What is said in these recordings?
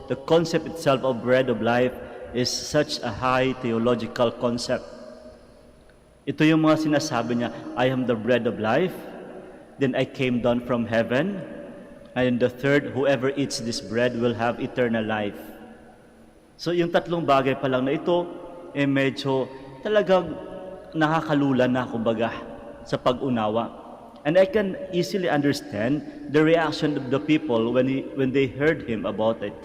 the concept itself of bread of life is such a high theological concept. Ito yung mga sinasabi niya, I am the bread of life, then I came down from heaven, and the third, whoever eats this bread will have eternal life. So yung tatlong bagay pa lang na ito, medyo talagang nakakalula na, kumbaga, sa pag-unawa. And I can easily understand the reaction of the people when they heard him about it.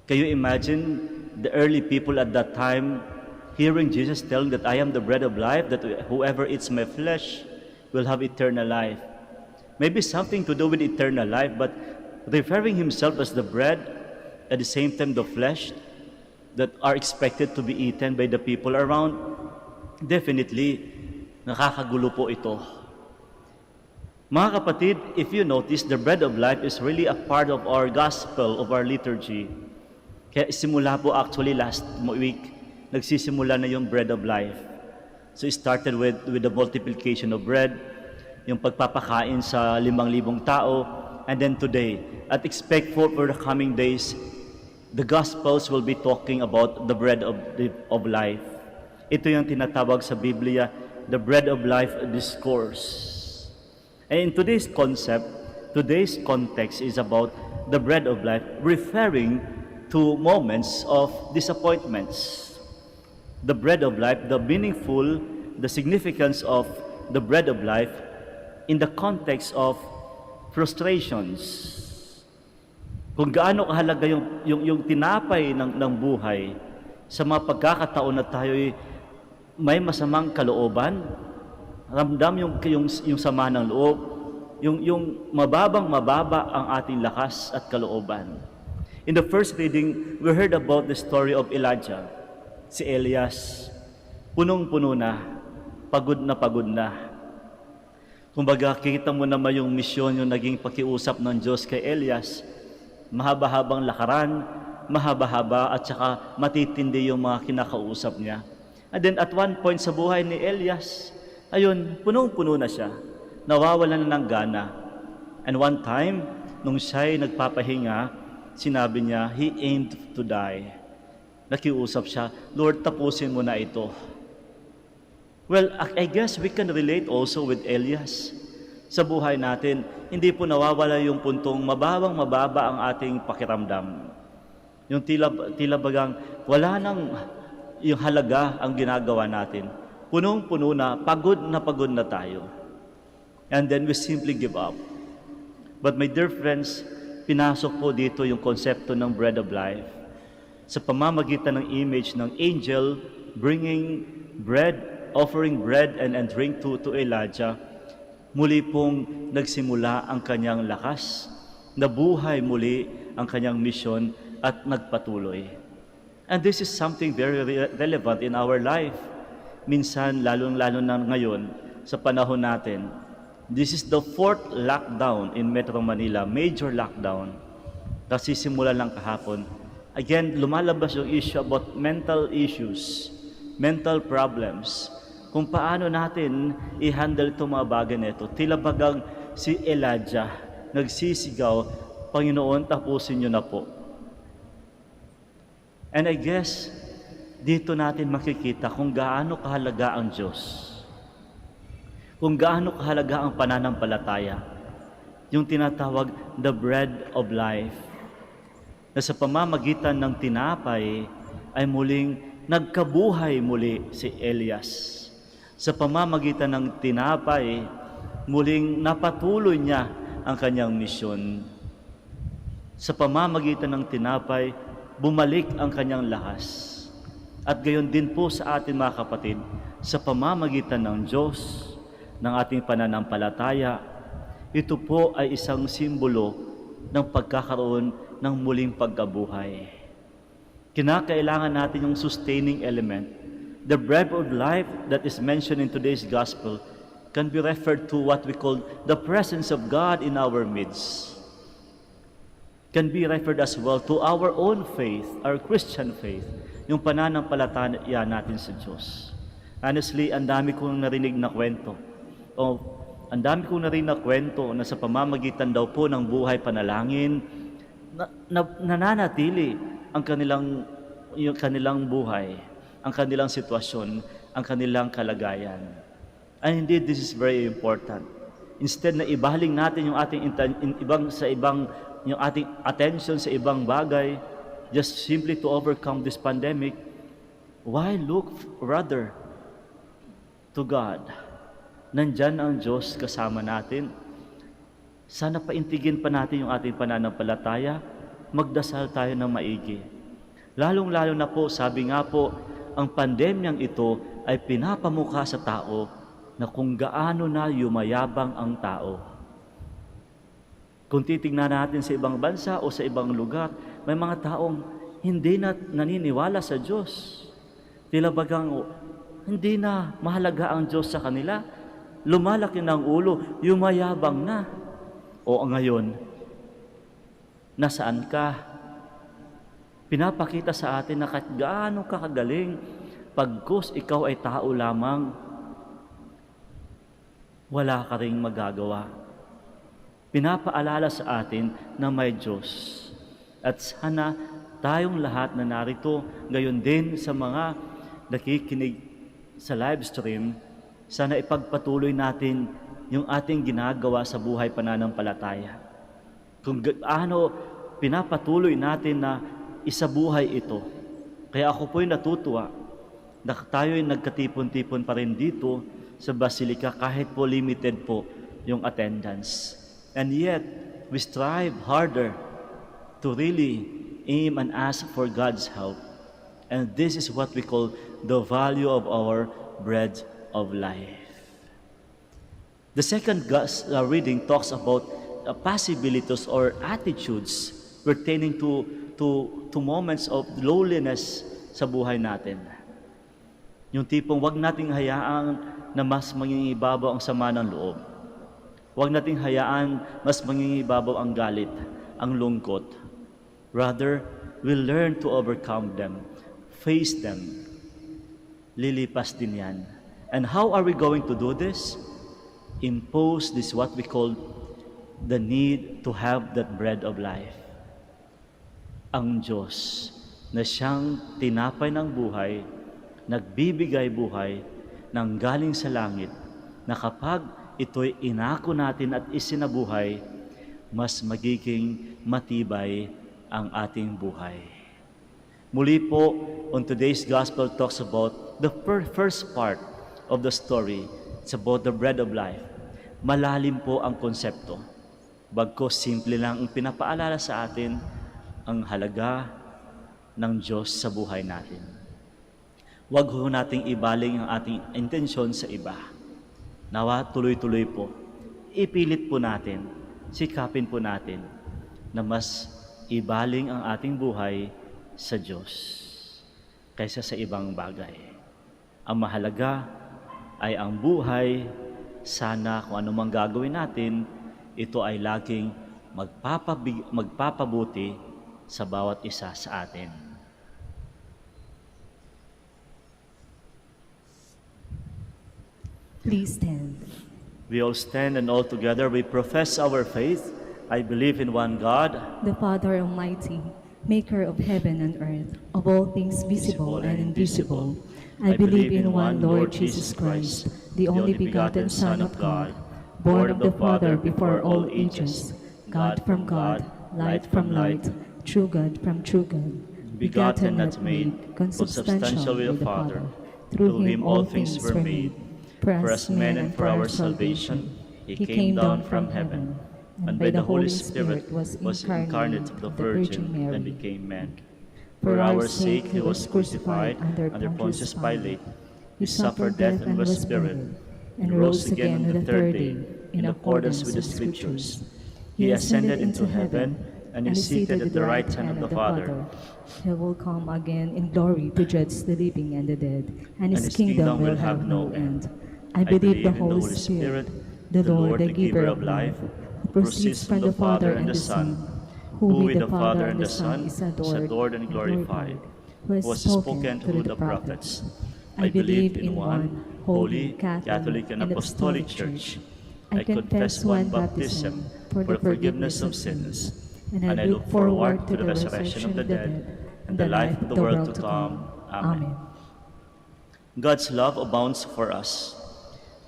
Can you imagine the early people at that time hearing Jesus telling that I am the bread of life, that whoever eats my flesh will have eternal life? Maybe something to do with eternal life, but referring himself as the bread, at the same time the flesh that are expected to be eaten by the people around, definitely nakakagulo po ito. Mga kapatid, if you notice, the bread of life is really a part of our gospel, of our liturgy. Kaya simula po actually last week, nagsisimula na yung bread of life. So it started with the multiplication of bread, yung pagpapakain sa 5,000 tao, and then today, at expect for the coming days, the Gospels will be talking about the bread of life. Ito yung tinatawag sa Biblia, the bread of life discourse. And in today's concept, today's context is about the bread of life, referring to moments of disappointments. The bread of life, the meaningful, the significance of the bread of life in the context of frustrations. Kung gaano kahalaga yung tinapay ng buhay sa mga pagkakataon na tayo'y may masamang kalooban, ramdam yung sama ng loob, yung mababa ang ating lakas at kalooban. In the first reading, we heard about the story of Elijah, si Elias, punong-puno na, pagod na. Kumbaga, kita mo naman yung misyon, yung naging pakiusap ng Diyos kay Elias, mahaba-habang lakaran, mahaba-haba at saka matitindi yung mga kinakausap niya. And then at one point sa buhay ni Elias, ayun, punong-puno na siya, nawawalan na ng gana. And one time, nung siya'y nagpapahinga, sinabi niya, he aimed to die. Nakiusap siya, Lord, tapusin mo na ito. Well, I guess we can relate also with Elias. Sa buhay natin, hindi po nawawala yung puntong mababa ang ating pakiramdam. Yung tila bagang wala nang yung halaga ang ginagawa natin. Punong-puno na pagod na tayo. And then we simply give up. But my dear friends, pinasok po dito yung konsepto ng bread of life. Sa pamamagitan ng image ng angel bringing bread, offering bread and drink to Elijah, muli pong nagsimula ang kanyang lakas, nabuhay muli ang kanyang misyon at nagpatuloy. And this is something very relevant in our life. Minsan, lalong-lalo na ngayon, sa panahon natin, this is the 4th lockdown in Metro Manila, major lockdown. Kasi simula lang kahapon. Again, lumalabas yung issue about mental issues, mental problems. Kung paano natin i-handle itong mga bagay na ito. Tila bagang si Elijah nagsisigaw, Panginoon, tapusin niyo na po. And I guess, dito natin makikita kung gaano kahalaga ang Diyos. Kung gaano kahalaga ang pananampalataya. Yung tinatawag, the bread of life. Na sa pamamagitan ng tinapay, ay muling nagkabuhay muli si Elias. Sa pamamagitan ng tinapay, muling napatuloy niya ang kanyang misyon. Sa pamamagitan ng tinapay, bumalik ang kanyang lakas. At gayon din po sa atin mga kapatid, sa pamamagitan ng Diyos, ng ating pananampalataya, ito po ay isang simbolo ng pagkakaroon ng muling pagkabuhay. Kinakailangan natin yung sustaining element. The bread of life that is mentioned in today's gospel can be referred to what we call the presence of God in our midst. Can be referred as well to our own faith, our Christian faith, yung pananampalataya natin sa Diyos. Honestly, ang dami kong narinig na kwento. Ang dami kong narinig na kwento na sa pamamagitan daw po ng buhay panalangin, nananatili yung kanilang buhay, ang kanilang sitwasyon, ang kanilang kalagayan. And indeed, this is very important. Instead na ibaling natin yung yung ating attention sa ibang bagay, just simply to overcome this pandemic, why look rather to God? Nandyan ang Diyos kasama natin. Sana paintigin pa natin yung ating pananampalataya, magdasal tayo ng maigi. Lalong-lalo na po, sabi nga po, ang pandemyang ito ay pinapamukha sa tao na kung gaano na yumayabang ang tao. Kung titignan natin sa ibang bansa o sa ibang lugar, may mga taong hindi na naniniwala sa Diyos. Tila bagang hindi na mahalaga ang Diyos sa kanila. Lumalaki ng ulo, yumayabang na. O ngayon, nasaan ka? Pinapakita sa atin na kahit gaano kakagaling, pagkus ikaw ay tao lamang, wala ka ring magagawa. Pinapaalala sa atin na may Diyos. At sana tayong lahat na narito, gayon din sa mga nakikinig sa livestream, sana ipagpatuloy natin yung ating ginagawa sa buhay pananampalataya. Kung gaano pinapatuloy natin na isabuhay ito. Kaya ako po'y natutuwa na tayo'y nagkatipon-tipon pa rin dito sa Basilica kahit po limited po yung attendance. And yet, we strive harder to really aim and ask for God's help. And this is what we call the value of our bread of life. The second reading talks about possibilities or attitudes pertaining to moments of loneliness sa buhay natin. Yung tipong wag nating hayaan na mas mangingibabaw ang sama ng loob. Wag nating hayaan mas mangingibabaw ang galit, ang lungkot. Rather, we'll learn to overcome them, face them. Lilipas din yan. And how are we going to do this? Impose this what we call the need to have that bread of life. Ang Diyos na siyang tinapay ng buhay, nagbibigay buhay, nang galing sa langit, na kapag ito'y inako natin at isinabuhay, mas magiging matibay ang ating buhay. Muli po, on today's gospel talks about the first part of the story. It's about the bread of life. Malalim po ang konsepto. Bagkus simple lang ang pinapaalala sa atin ang halaga ng Diyos sa buhay natin. Huwag ho nating ibaling ang ating intensyon sa iba. Nawa tuloy-tuloy po. Ipilit po natin, sikapin po natin na mas ibaling ang ating buhay sa Diyos kaysa sa ibang bagay. Ang mahalaga ay ang buhay. Sana kung anumang gagawin natin, ito ay laging magpapabuti sa bawat isa sa atin. Please stand. We all stand and all together we profess our faith. I believe in one God, The Father Almighty, maker of heaven and earth, of all things visible and invisible. I believe in one Lord Jesus Christ, the only begotten Son of God, born of the Father before all ages, God from God, light from light, true God from true God, begotten not made, consubstantial with the Father. Through him all things were made. For us men and for our salvation, he came down from heaven, and by the Holy Spirit was incarnate of the Virgin and became man. For our sake he was crucified under Pontius Pilate. He suffered death and was buried, and rose again on the third day, in accordance with the Scriptures. He ascended into heaven, and is seated at the right hand of the Father. He will come again in glory to judge the living and the dead, and his kingdom will have no end. I believe the Holy Spirit, the Lord, the giver of life, who proceeds from the Father and the Son, who with the Father and the Son is adored and glorified, who has spoken through the prophets. I believe in one holy, Catholic, and Apostolic Church. I confess one baptism for the forgiveness of sins. and I look forward to the resurrection of the dead and the life of the world to come. Amen. God's love abounds for us.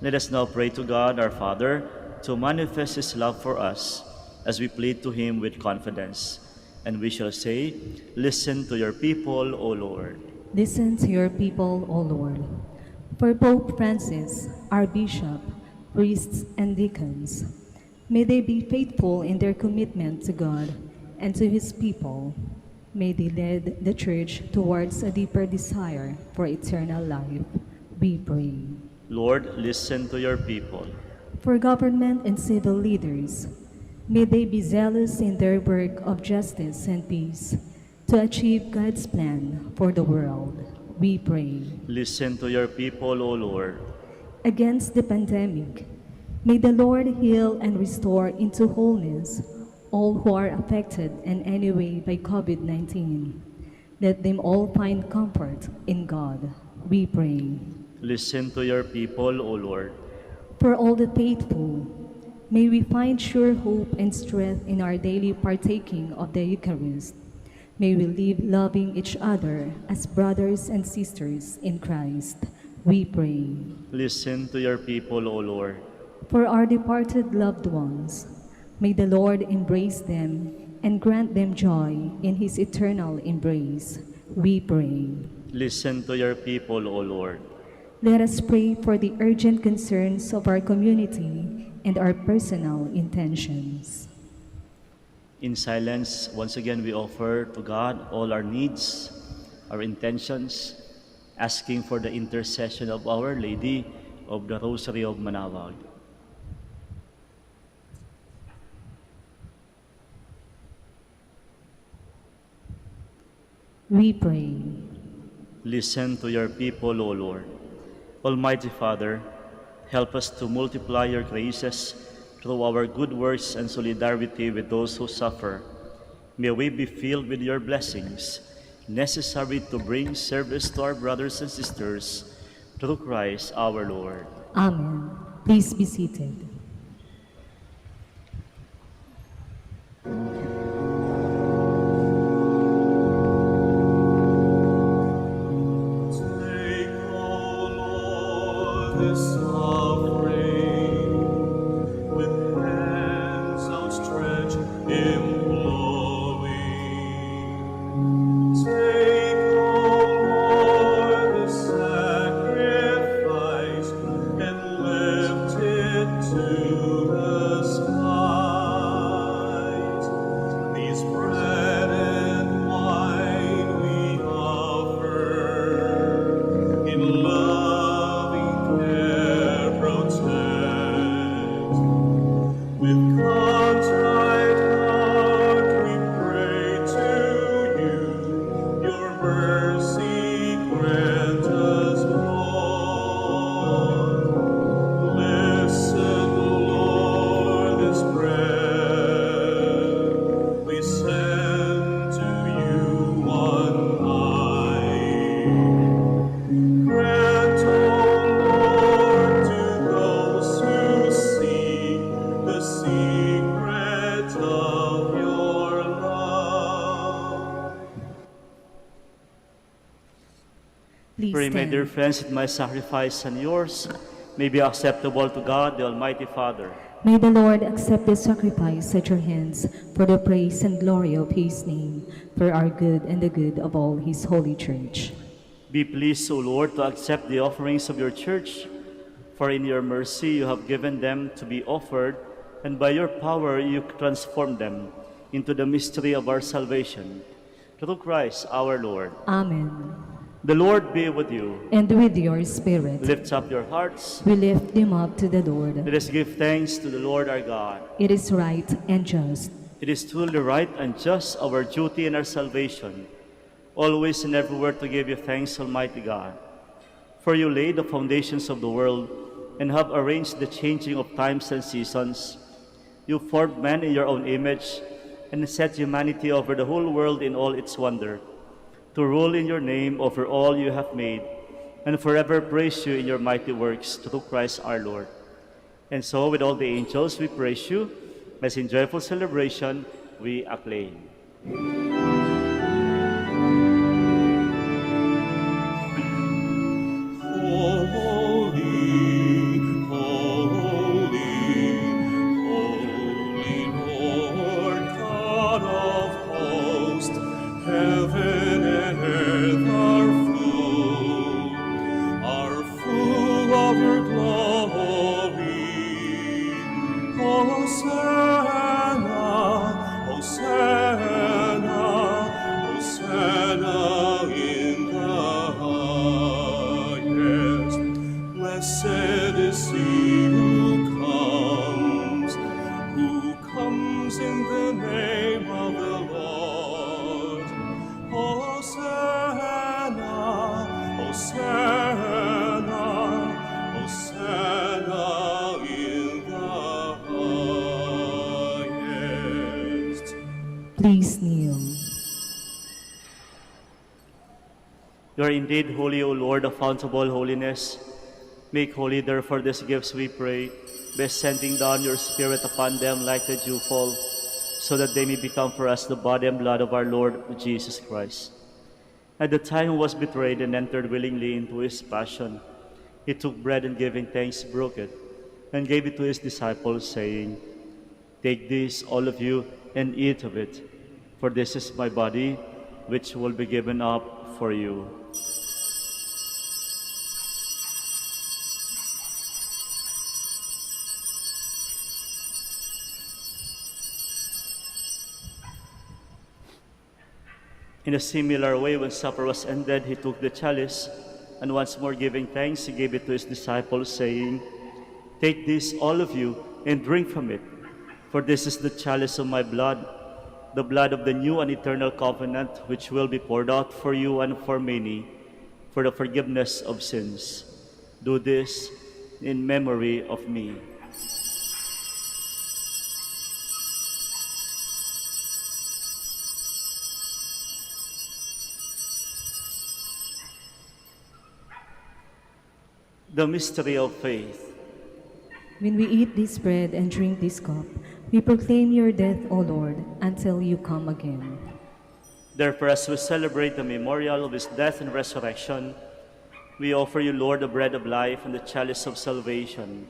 Let us now pray to God our Father to manifest His love for us as we plead to Him with confidence. And we shall say, "Listen to your people, O Lord." Listen to your people, O Lord. For Pope Francis, our bishop, priests, and deacons, may they be faithful in their commitment to God and to His people. May they lead the Church towards a deeper desire for eternal life. We pray. Lord, listen to your people. For government and civil leaders, may they be zealous in their work of justice and peace to achieve God's plan for the world. We pray. Listen to your people, O Lord. Against the pandemic, may the Lord heal and restore into wholeness all who are affected in any way by COVID-19. Let them all find comfort in God. We pray. Listen to your people, O Lord. For all the faithful, may we find sure hope and strength in our daily partaking of the Eucharist. May we live loving each other as brothers and sisters in Christ. We pray. Listen to your people, O Lord. For our departed loved ones, may the Lord embrace them and grant them joy in His eternal embrace. We pray. Listen to your people, O Lord. Let us pray for the urgent concerns of our community and our personal intentions. In silence, once again, we offer to God all our needs, our intentions, asking for the intercession of Our Lady of the Rosary of Manaoag. We pray. Listen to your people, O Lord. Almighty Father, help us to multiply your graces through our good works and solidarity with those who suffer. May we be filled with your blessings, necessary to bring service to our brothers and sisters, through Christ our Lord. Amen. Please be seated. Pray, my dear friends, that my sacrifice and yours may be acceptable to God, the Almighty Father. May the Lord accept this sacrifice at your hands for the praise and glory of His name, for our good and the good of all His holy church. Be pleased, O Lord, to accept the offerings of your church, for in your mercy you have given them to be offered, and by your power you transform them into the mystery of our salvation. Through Christ our Lord. Amen. The Lord be with you. And with your spirit. Lift up your hearts. We lift them up to the Lord. Let us give thanks to the Lord our God. It is right and just. It is truly right and just, our duty and our salvation, always and everywhere to give you thanks, Almighty God. For you laid the foundations of the world and have arranged the changing of times and seasons. You formed man in your own image and set humanity over the whole world in all its wonder, to rule in your name over all you have made, and forever praise you in your mighty works, through Christ our Lord. And so with all the angels we praise you, as in joyful celebration we acclaim. Holy, holy, holy Lord God of hosts, heaven and earth are full of your glory. Hosanna, Hosanna, Hosanna in the highest. Blessed is he who comes in the name of the Lord. Hosanna, Hosanna, Hosanna in the highest. Please kneel. You are indeed holy, O Lord, the fount of all holiness. Make holy, therefore, these gifts, we pray, by sending down your Spirit upon them like the dewfall, so that they may become for us the body and blood of our Lord Jesus Christ. At the time he was betrayed and entered willingly into his passion, he took bread and giving thanks, broke it, and gave it to his disciples, saying, "Take this, all of you, and eat of it, for this is my body, which will be given up for you." In a similar way, when supper was ended, he took the chalice, and once more giving thanks, he gave it to his disciples, saying, "Take this, all of you, and drink from it, for this is the chalice of my blood, the blood of the new and eternal covenant, which will be poured out for you and for many, for the forgiveness of sins. Do this in memory of me." The mystery of faith. When we eat this bread and drink this cup, we proclaim your death, O Lord, until you come again. Therefore, as we celebrate the memorial of his death and resurrection, we offer you, Lord, the bread of life and the chalice of salvation,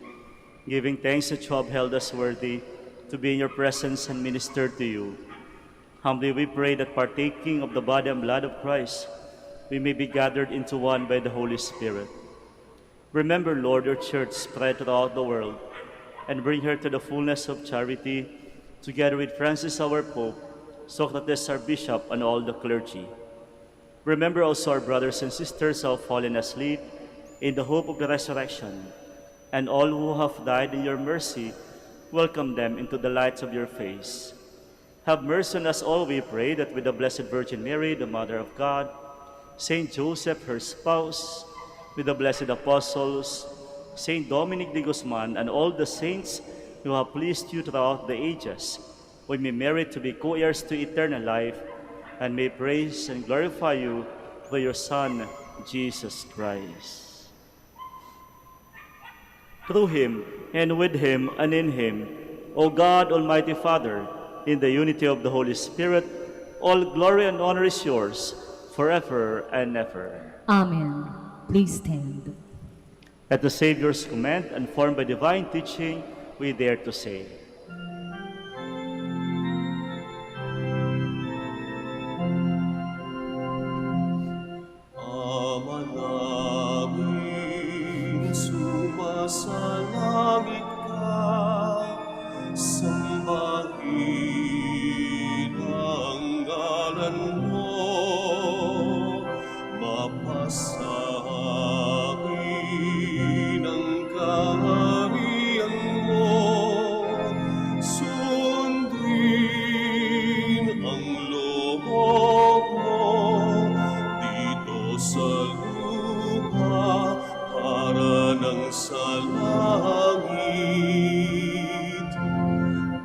giving thanks that you have held us worthy to be in your presence and minister to you. Humbly we pray that partaking of the body and blood of Christ, we may be gathered into one by the Holy Spirit. Remember, Lord, your church spread throughout the world, and bring her to the fullness of charity, together with Francis our Pope, Socrates our Bishop, and all the clergy. Remember also our brothers and sisters who have fallen asleep in the hope of the resurrection, and all who have died in your mercy, welcome them into the light of your face. Have mercy on us all, we pray, that with the Blessed Virgin Mary, the Mother of God, Saint Joseph, her spouse, with the blessed apostles, Saint Dominic de Guzman, and all the saints who have pleased you throughout the ages, we may merit to be co-heirs to eternal life, and may praise and glorify you through your Son, Jesus Christ. Through him, and with him, and in him, O God, Almighty Father, in the unity of the Holy Spirit, all glory and honor is yours, forever and ever. Amen. Please stand. At the Savior's command, and formed by divine teaching, we dare to say, Ama namin, sumasalangit ka, sambahin ang ngalan mo, mapasahin ang kaharian mo, sundin ang loob mo dito sa lupa para nang sa langit.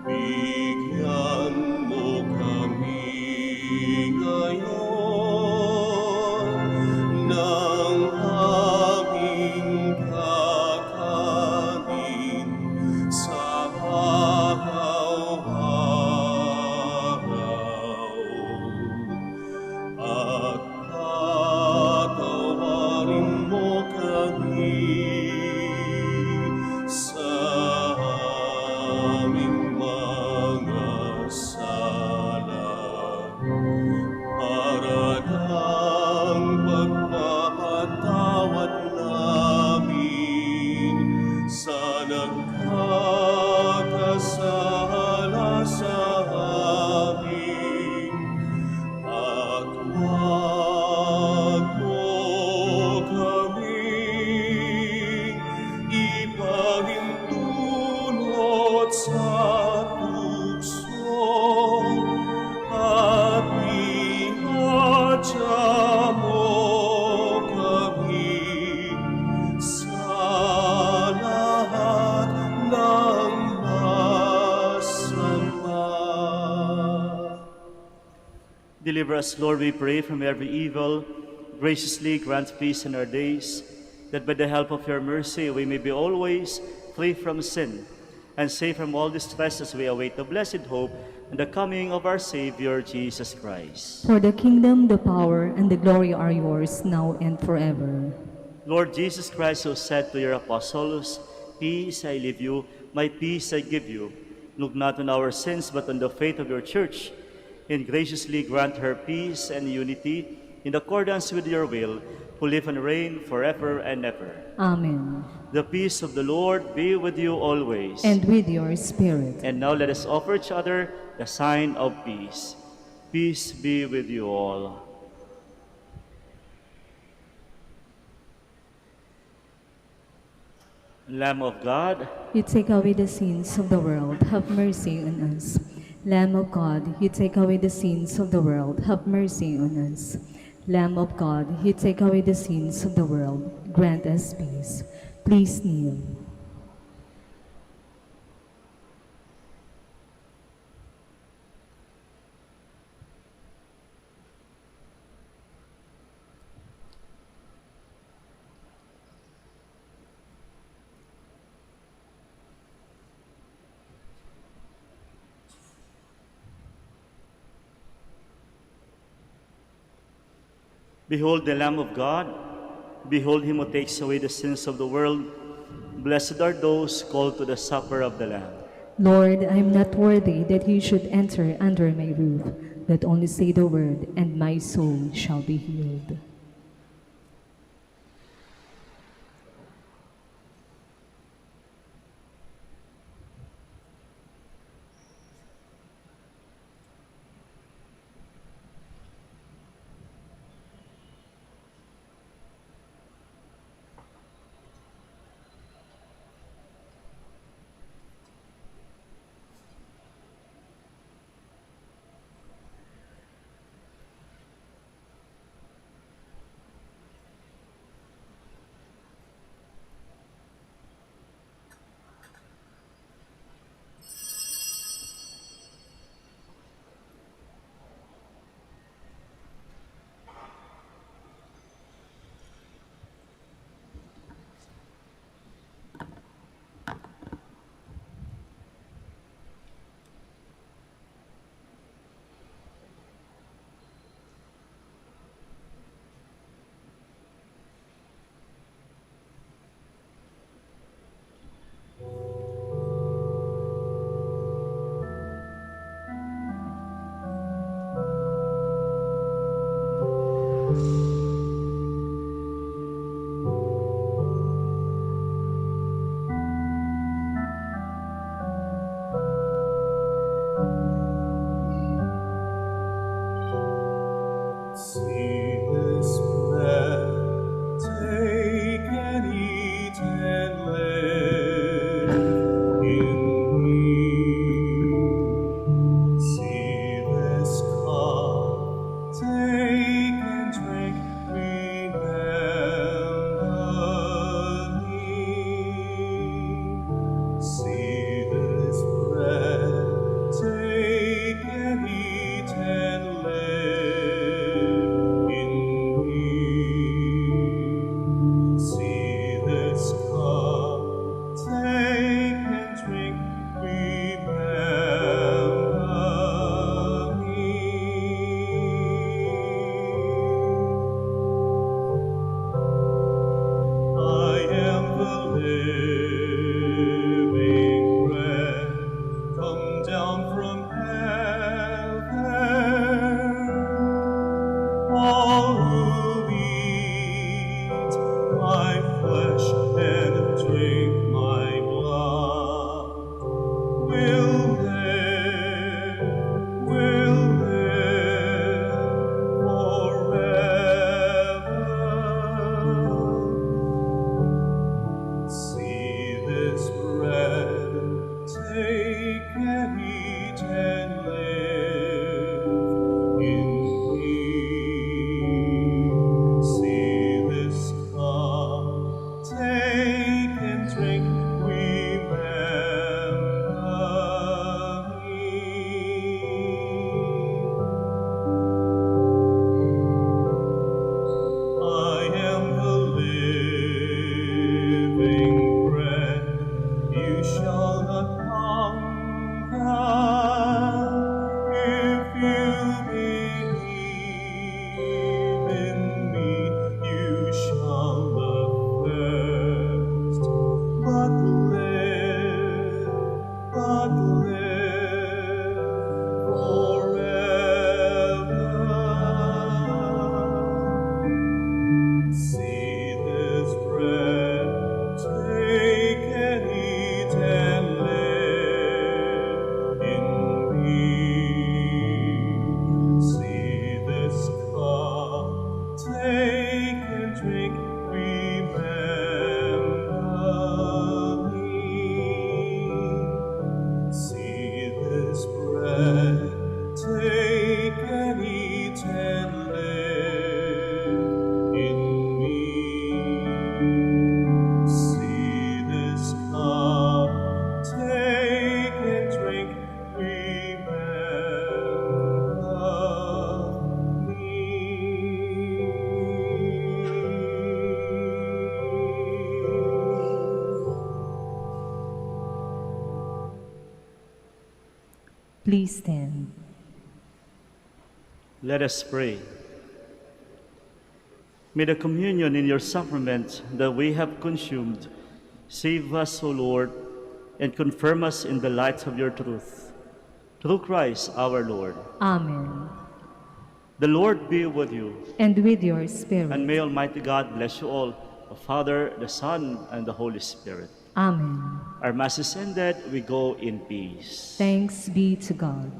Bigyan mo kami ngayon ng aming kakanin sa araw-araw. Deliver us, Lord, we pray, from every evil. Graciously grant peace in our days, that by the help of your mercy we may be always free from sin and safe from all distress as we await the blessed hope and the coming of our Savior, Jesus Christ. For the kingdom, the power, and the glory are yours, now and forever. Lord Jesus Christ, who said to your apostles, "Peace I leave you, my peace I give you," look not on our sins but on the faith of your church, and graciously grant her peace and unity in accordance with your will, who live and reign forever and ever. Amen. The peace of the Lord be with you always. And with your spirit. And now let us offer each other the sign of peace. Peace be with you all. Lamb of God, You take away the sins of the world, have mercy on us. Lamb of God, you take away the sins of the world, have mercy on us. Lamb of God, you take away the sins of the world, grant us peace. Please kneel. behold the Lamb of God. Behold him who takes away the sins of the world. Blessed are those called to the supper of the Lamb. Lord, I am not worthy that you should enter under my roof, but only say the word, and my soul shall be healed. See this bread, take and eat and live in me. See this cup, take and drink, remember me. See this bread, take and eat and live in me. Please stand. Let us pray. May the communion in your sacrament that we have consumed save us, O Lord, and confirm us in the light of your truth. Through Christ our Lord. Amen. The Lord be with you, And with your spirit. and may Almighty God bless you all, the Father, the Son, and the Holy Spirit. Amen. Our Mass is ended. We go in peace. Thanks be to God.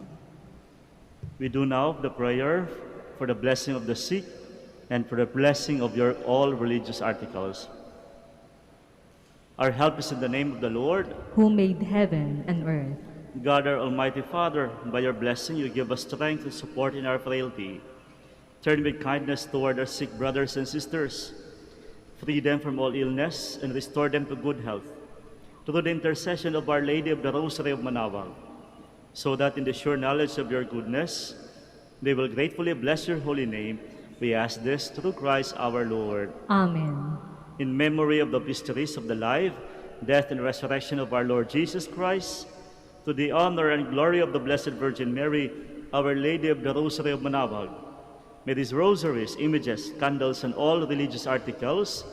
We do now the prayer for the blessing of the sick and for the blessing of your all religious articles. Our help is in the name of the Lord. Who made heaven and earth. God, our Almighty Father, by your blessing you give us strength and support in our frailty. Turn with kindness toward our sick brothers and sisters. Free them from all illness and restore them to good health, through the intercession of Our Lady of the Rosary of Manaoag, so that in the sure knowledge of your goodness, they will gratefully bless your holy name. We ask this through Christ our Lord. Amen. In memory of the mysteries of the life, death, and resurrection of our Lord Jesus Christ, to the honor and glory of the Blessed Virgin Mary, Our Lady of the Rosary of Manaoag, may these rosaries, images, candles, and all religious articles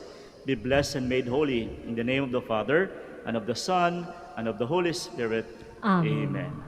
be blessed and made holy in the name of the Father, and of the Son, and of the Holy Spirit. Amen. Amen.